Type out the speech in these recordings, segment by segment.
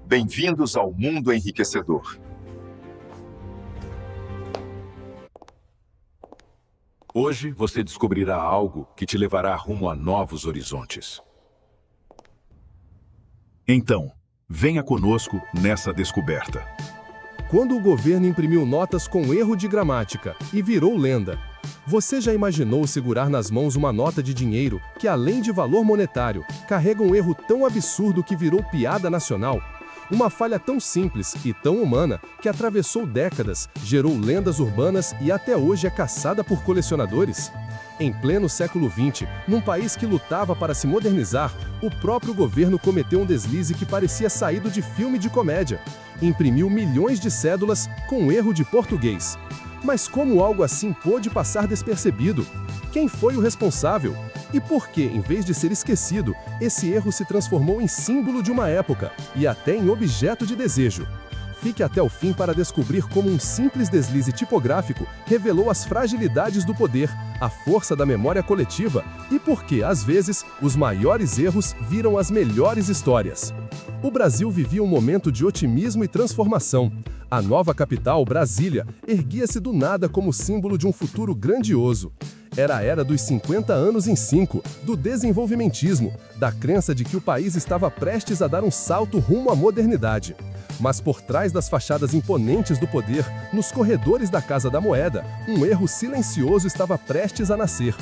Bem-vindos ao Mundo Enriquecedor. Hoje você descobrirá algo que te levará rumo a novos horizontes. Então, venha conosco nessa descoberta. Quando o governo imprimiu notas com erro de gramática e virou lenda, você já imaginou segurar nas mãos uma nota de dinheiro que, além de valor monetário, carrega um erro tão absurdo que virou piada nacional? Uma falha tão simples e tão humana que atravessou décadas, gerou lendas urbanas e até hoje é caçada por colecionadores? Em pleno século XX, num país que lutava para se modernizar, o próprio governo cometeu um deslize que parecia saído de filme de comédia. Imprimiu milhões de cédulas com erro de português. Mas como algo assim pôde passar despercebido? Quem foi o responsável? E por que, em vez de ser esquecido, esse erro se transformou em símbolo de uma época e até em objeto de desejo? Fique até o fim para descobrir como um simples deslize tipográfico revelou as fragilidades do poder, a força da memória coletiva e por que, às vezes, os maiores erros viram as melhores histórias. O Brasil vivia um momento de otimismo e transformação. A nova capital, Brasília, erguia-se do nada como símbolo de um futuro grandioso. Era a era dos 50 anos em 5, do desenvolvimentismo, da crença de que o país estava prestes a dar um salto rumo à modernidade. Mas por trás das fachadas imponentes do poder, nos corredores da Casa da Moeda, um erro silencioso estava prestes a nascer.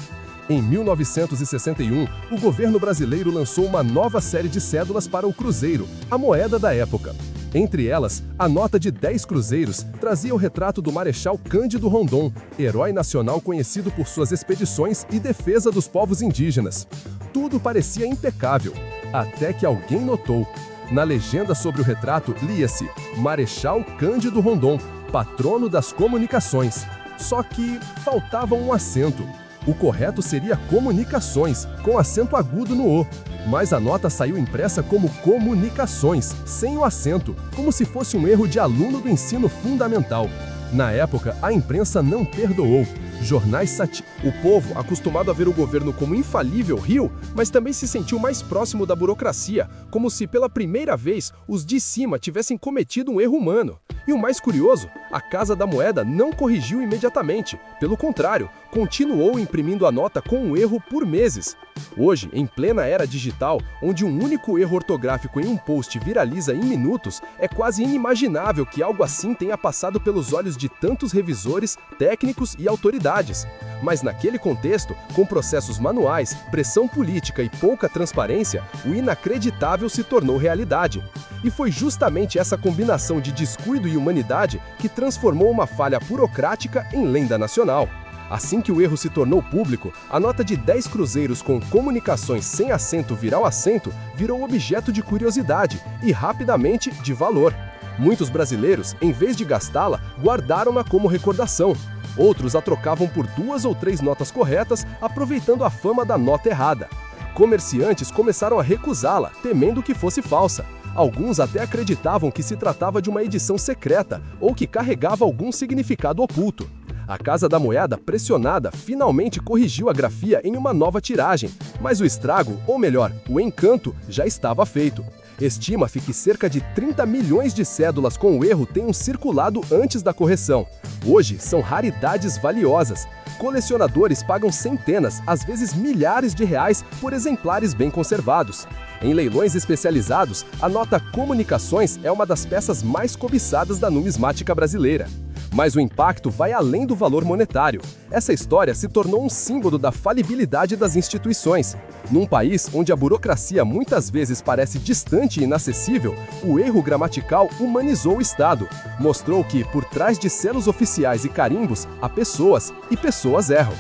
Em 1961, o governo brasileiro lançou uma nova série de cédulas para o cruzeiro, a moeda da época. Entre elas, a nota de 10 cruzeiros trazia o retrato do Marechal Cândido Rondon, herói nacional conhecido por suas expedições e defesa dos povos indígenas. Tudo parecia impecável, até que alguém notou. Na legenda sobre o retrato lia-se Marechal Cândido Rondon, patrono das comunicações. Só que faltava um acento. O correto seria comunicações, com acento agudo no O. Mas a nota saiu impressa como comunicações, sem o acento, como se fosse um erro de aluno do ensino fundamental. Na época, a imprensa não perdoou. Jornais satírios. O povo, acostumado a ver o governo como infalível, riu, mas também se sentiu mais próximo da burocracia, como se pela primeira vez os de cima tivessem cometido um erro humano. E o mais curioso, a Casa da Moeda não corrigiu imediatamente. Pelo contrário, continuou imprimindo a nota com um erro por meses. Hoje, em plena era digital, onde um único erro ortográfico em um post viraliza em minutos, é quase inimaginável que algo assim tenha passado pelos olhos de tantos revisores, técnicos e autoridades. Mas naquele contexto, com processos manuais, pressão política e pouca transparência, o inacreditável se tornou realidade. E foi justamente essa combinação de descuido e humanidade que transformou uma falha burocrática em lenda nacional. Assim que o erro se tornou público, a nota de 10 cruzeiros com comunicações sem acento virar o acento virou objeto de curiosidade e, rapidamente, de valor. Muitos brasileiros, em vez de gastá-la, guardaram-na como recordação. Outros a trocavam por 2 ou 3 notas corretas, aproveitando a fama da nota errada. Comerciantes começaram a recusá-la, temendo que fosse falsa. Alguns até acreditavam que se tratava de uma edição secreta ou que carregava algum significado oculto. A Casa da Moeda, pressionada, finalmente corrigiu a grafia em uma nova tiragem, mas o estrago, ou melhor, o encanto, já estava feito. Estima-se que cerca de 30 milhões de cédulas com o erro tenham circulado antes da correção. Hoje, são raridades valiosas. Colecionadores pagam centenas, às vezes milhares de reais por exemplares bem conservados. Em leilões especializados, a nota Comunicações é uma das peças mais cobiçadas da numismática brasileira. Mas o impacto vai além do valor monetário. Essa história se tornou um símbolo da falibilidade das instituições. Num país onde a burocracia muitas vezes parece distante e inacessível, o erro gramatical humanizou o Estado. Mostrou que, por trás de selos oficiais e carimbos, há pessoas, e pessoas erram.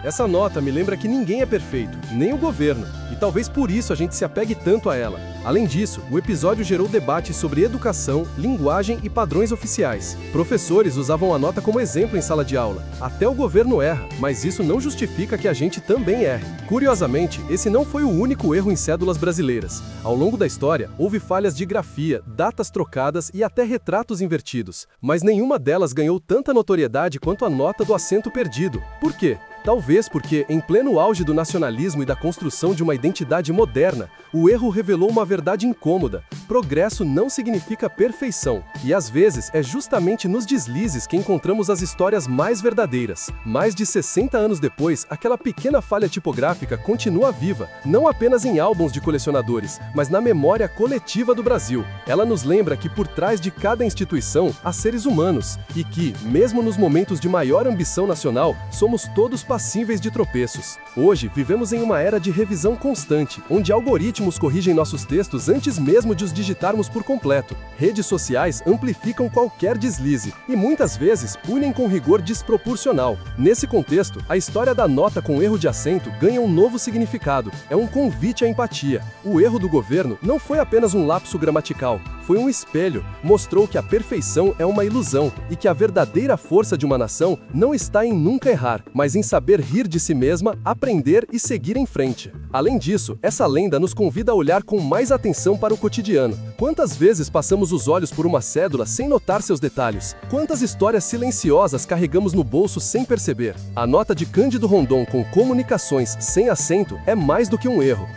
Essa nota me lembra que ninguém é perfeito, nem o governo, e talvez por isso a gente se apegue tanto a ela. Além disso, o episódio gerou debates sobre educação, linguagem e padrões oficiais. Professores usavam a nota como exemplo em sala de aula. Até o governo erra, mas isso não justifica que a gente também erre. Curiosamente, esse não foi o único erro em cédulas brasileiras. Ao longo da história, houve falhas de grafia, datas trocadas e até retratos invertidos. Mas nenhuma delas ganhou tanta notoriedade quanto a nota do acento perdido. Por quê? Talvez porque, em pleno auge do nacionalismo e da construção de uma identidade moderna, o erro revelou uma verdade incômoda. Progresso não significa perfeição, e às vezes é justamente nos deslizes que encontramos as histórias mais verdadeiras. Mais de 60 anos depois, aquela pequena falha tipográfica continua viva, não apenas em álbuns de colecionadores, mas na memória coletiva do Brasil. Ela nos lembra que por trás de cada instituição há seres humanos, e que, mesmo nos momentos de maior ambição nacional, somos todos passíveis de tropeços. Hoje, vivemos em uma era de revisão constante, onde algoritmos corrigem nossos textos antes mesmo de os digitarmos por completo. Redes sociais amplificam qualquer deslize e muitas vezes punem com rigor desproporcional. Nesse contexto, a história da nota com erro de acento ganha um novo significado. É um convite à empatia. O erro do governo não foi apenas um lapso gramatical, foi um espelho. Mostrou que a perfeição é uma ilusão e que a verdadeira força de uma nação não está em nunca errar, mas em saber rir de si mesma, aprender e seguir em frente. Além disso, essa lenda nos convida a olhar com mais atenção para o cotidiano. Quantas vezes passamos os olhos por uma cédula sem notar seus detalhes? Quantas histórias silenciosas carregamos no bolso sem perceber? A nota de Cândido Rondon com comunicações sem acento é mais do que um erro.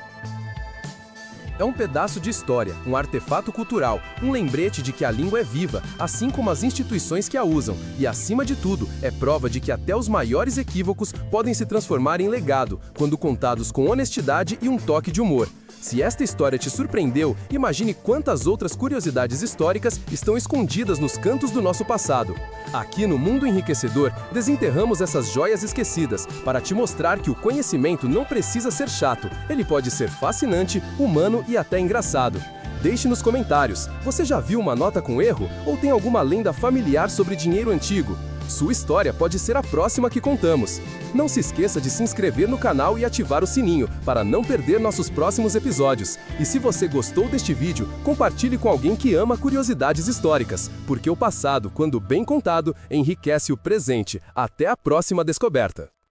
É um pedaço de história, um artefato cultural, um lembrete de que a língua é viva, assim como as instituições que a usam, e acima de tudo, é prova de que até os maiores equívocos podem se transformar em legado, quando contados com honestidade e um toque de humor. Se esta história te surpreendeu, imagine quantas outras curiosidades históricas estão escondidas nos cantos do nosso passado. Aqui no Mundo Enriquecedor, desenterramos essas joias esquecidas para te mostrar que o conhecimento não precisa ser chato, ele pode ser fascinante, humano e até engraçado. Deixe nos comentários, você já viu uma nota com erro ou tem alguma lenda familiar sobre dinheiro antigo? Sua história pode ser a próxima que contamos. Não se esqueça de se inscrever no canal e ativar o sininho para não perder nossos próximos episódios. E se você gostou deste vídeo, compartilhe com alguém que ama curiosidades históricas, porque o passado, quando bem contado, enriquece o presente. Até a próxima descoberta!